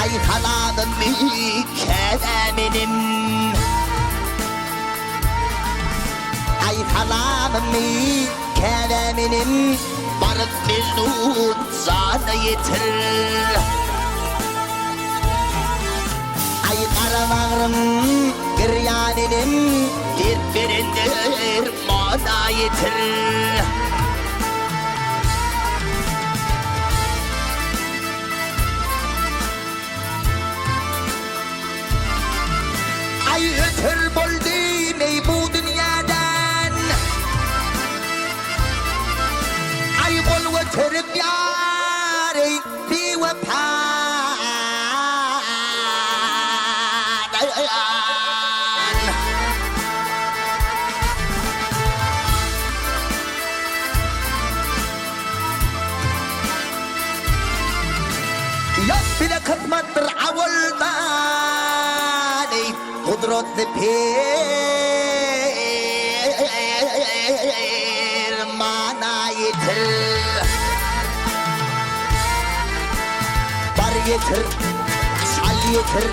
Aykaladın kelaminin Aykaladın kelaminin Barık mecnun sana yeter Ay karanağım giryaninin Birbirinden mana yeter Ay ötür buldu ney bu dünyadan Ay bol ötürüp yâri bir vefadan Yok bile kıtmattır avuldan Kudretli pir mana yeter Bar yeter, sal yeter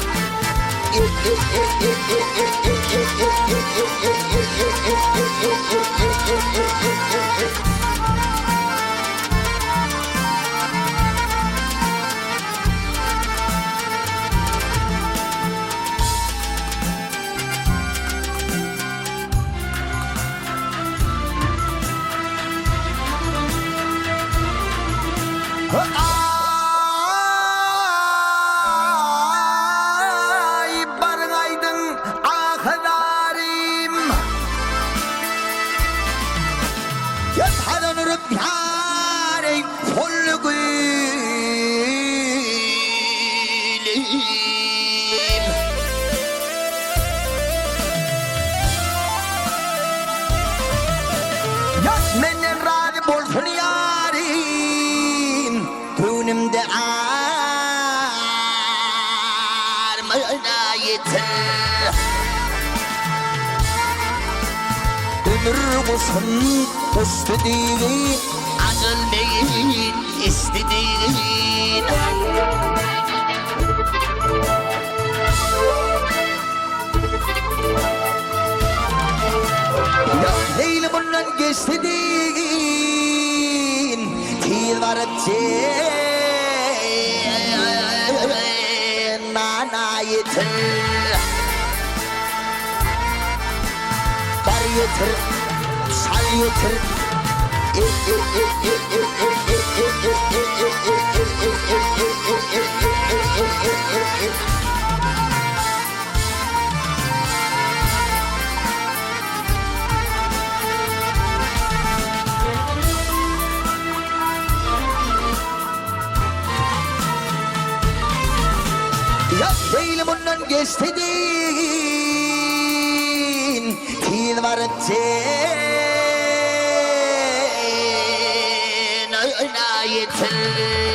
Ay barın aydın ahdarim Yathadan ürüp yâri fullu gülüm Yat menden razı bolsun yarim Günümde armağana yeter Ömür olsun istediğin Acılmayın istediğin Yok değil bundan geçtiğin Til varıp nana yeter Bar yeter, sal yeter Yok değil bundan geçtiğin Til varıp nana yeter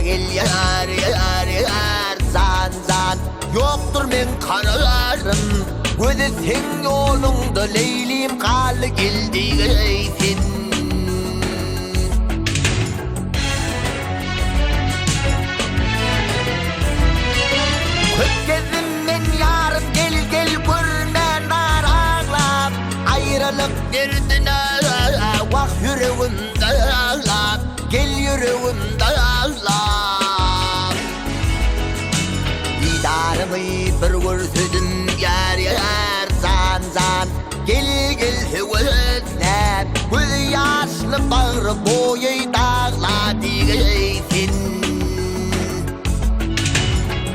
gel yar yar yar zan zan yoktur men karalarım gözü sen yolunda leylim kalı geldi geysin Kökkezim men yarım gel gel görmen arağlar ayrılık derdine vah yüreğimde ağlar gel yüreğimde ağlar Didarımı bir görsüdüm yar yar zan zan gel gel hüvesler göz yaşlı bağrı boyu dağlar diyeysin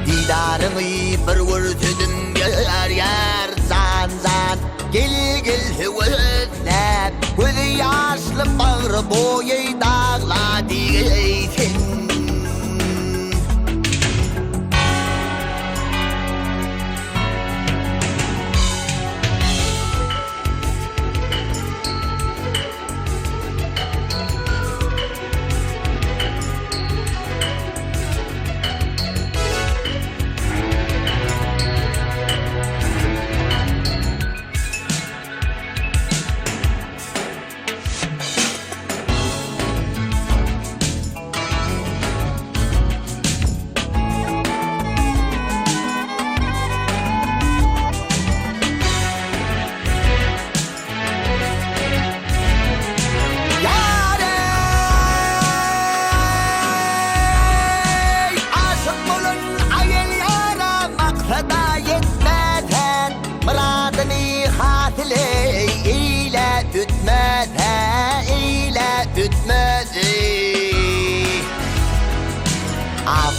Didarımı bir görsüdüm yar yar zan zan gel gel hüvesler göz yaşlı bağrı boyu dağlar diyeysin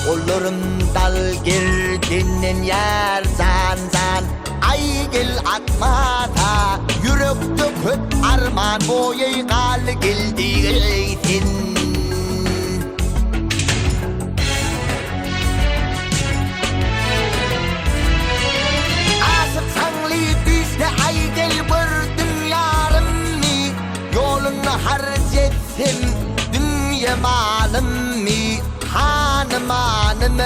Olurum dal girdinin yer zan zan Ay gel atmata Yürüp döküp arman boyu kal geldi geysin Asık sanlı düşte ay gel gördüm yarım mi Yolunu harcettim dünya malım mi Hanım hanım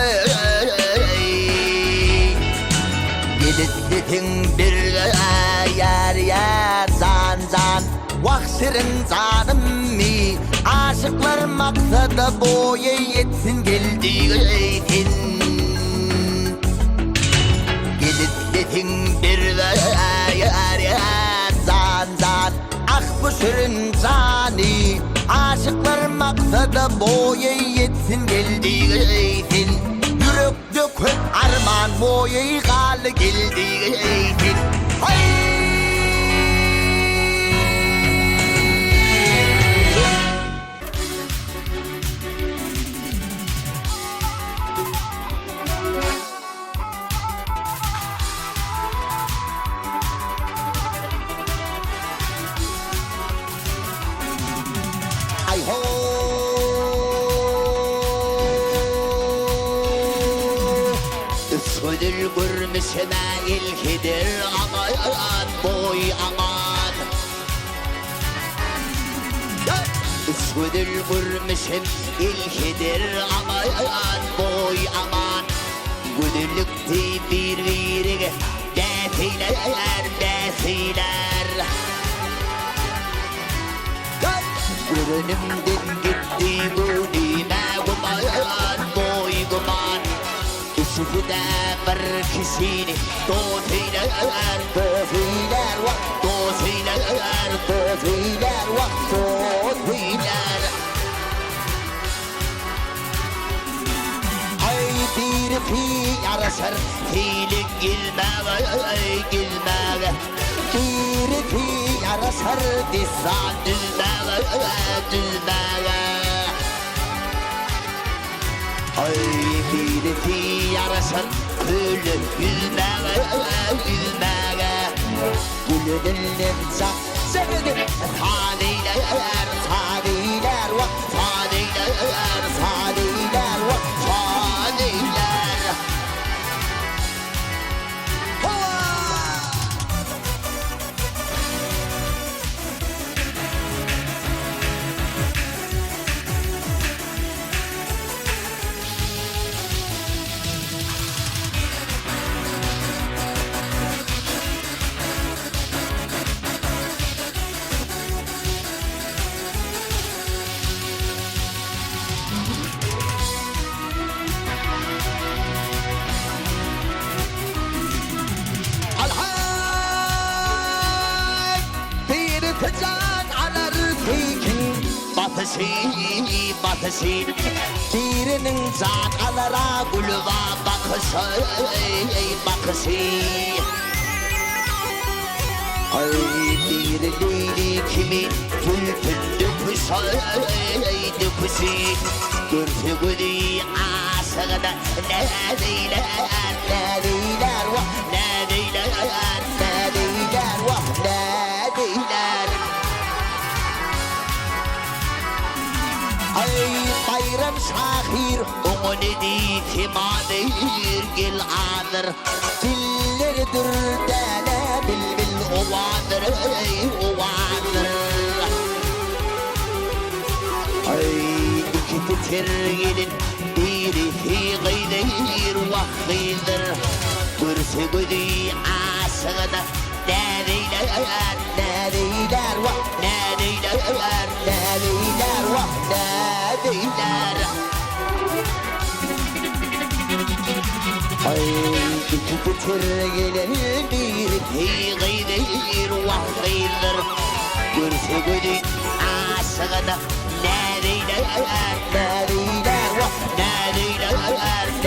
Gidin bir yer yer zan zan Vaksirin zanım mi Aşıklar maksada boya yetsin geldi geysin Gidin bir yer yer zan zan Ah bu şirin zani Aşıklar maksada boya yetsin geldi geysin Yürüp döküp arman boyu kal geldi geysin Hay! Ay ho! Üsküdür görmüşüme ilkidir aman boy aman Üsküdür görmüşüm ilkidir aman boy aman Güdürlükti birbirine desiler desiler Görünümden gitti gönlüme guman boy guman Üstüde bir kişini doziler doziler doziler doziler doziler Ay bir fi yarasar filik gilmeye gilmeye Bir fi yarasar disan düzmeye düzmeye Ay bir fi yarasar gülüm gülmeye gülmeye Gülünüm sak sevdim Sadiler sadiler sadiler sadiler sadiler batışı birinin zakalara gülüva bakışı ay bir leyli kimin gültün döküsü görse gülü asığına ne deyler vah ne deyler vah ne deyler ay bayram şahir onu dedi timadır gel adır dillerdir dene bil ovadır ay iki titir gelin biri gıydır vahıydır görse gülü asığına ne deyler vah ne deyler vah ne deyler ay iki kutur gelir bir gıydır vahıydır görse gülü asığına ne deyler vah ne deyler vah ne deyler ay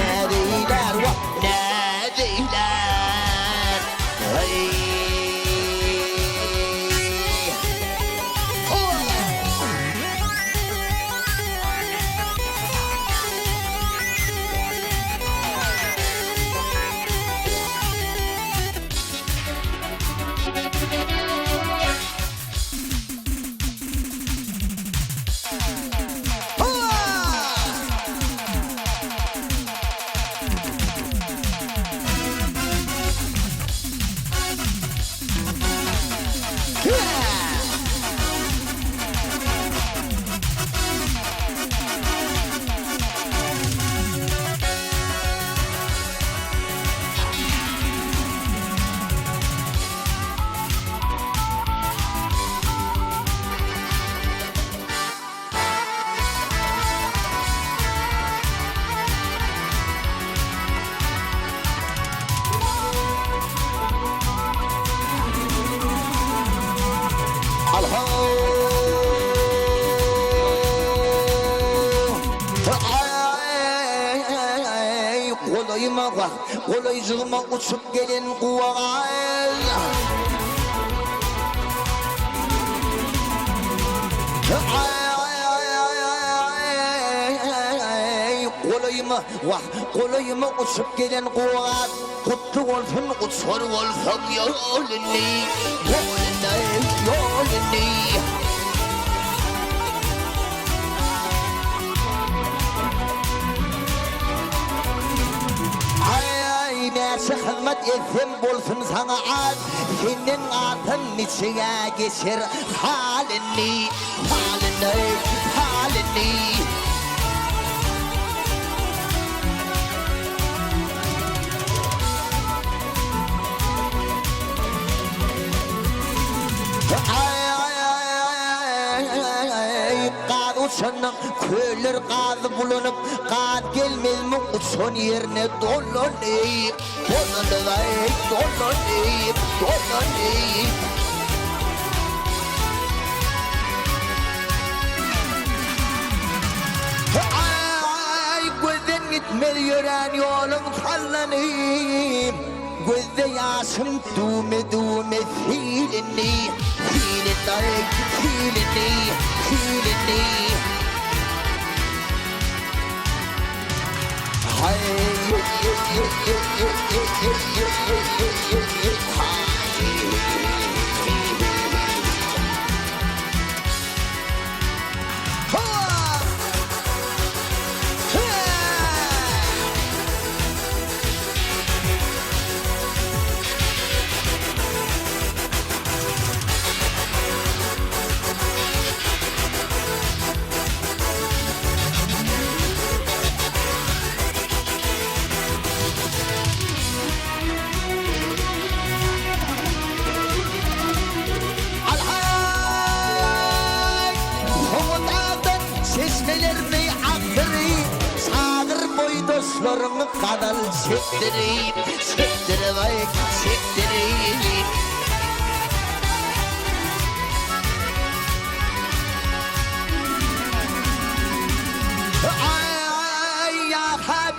Kolaycığıma uçup gelin kuvay kolayıma uçup gelin kuvay kutlu olsun uçur olsam yolunu hizmet etsem bolsun sana az senin adın içine geçer halini uçanın köylür gazı bulunup gaz gelmez mi uçan yerine dolanayım ay gözden gitmeli yören yolun sallanayım gözde yaşım dume filini dostlarımı kadar çektireyim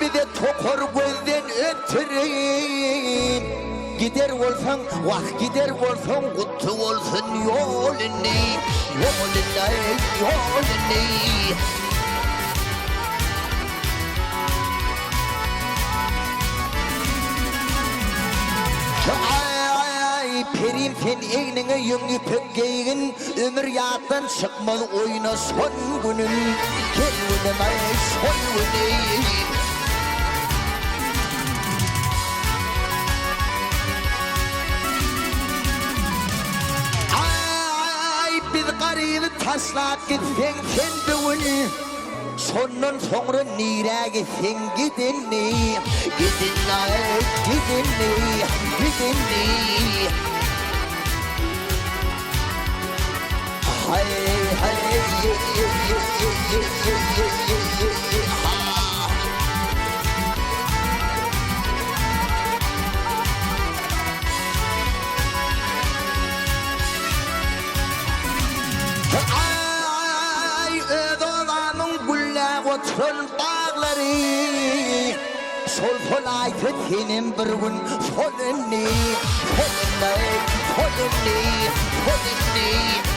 bir de tokor gözden ötürün. Gider olsan, vah gider olsan kutlu olsun yolunu, yolunu, yolunu. Perim sen eğnine yüngü pökkeyin ömür yattan çıkmalı oyuna son günün gel önüme son günün. Ay biz karıyı taşlap gitsen sen düğün sonun sonra nire gitsen gidinni gidinni gidinni gidinni. Hey hey ay ödolanın gülle oturun bağları sol solaydı senin bir gün solunni solunni solunni solunni.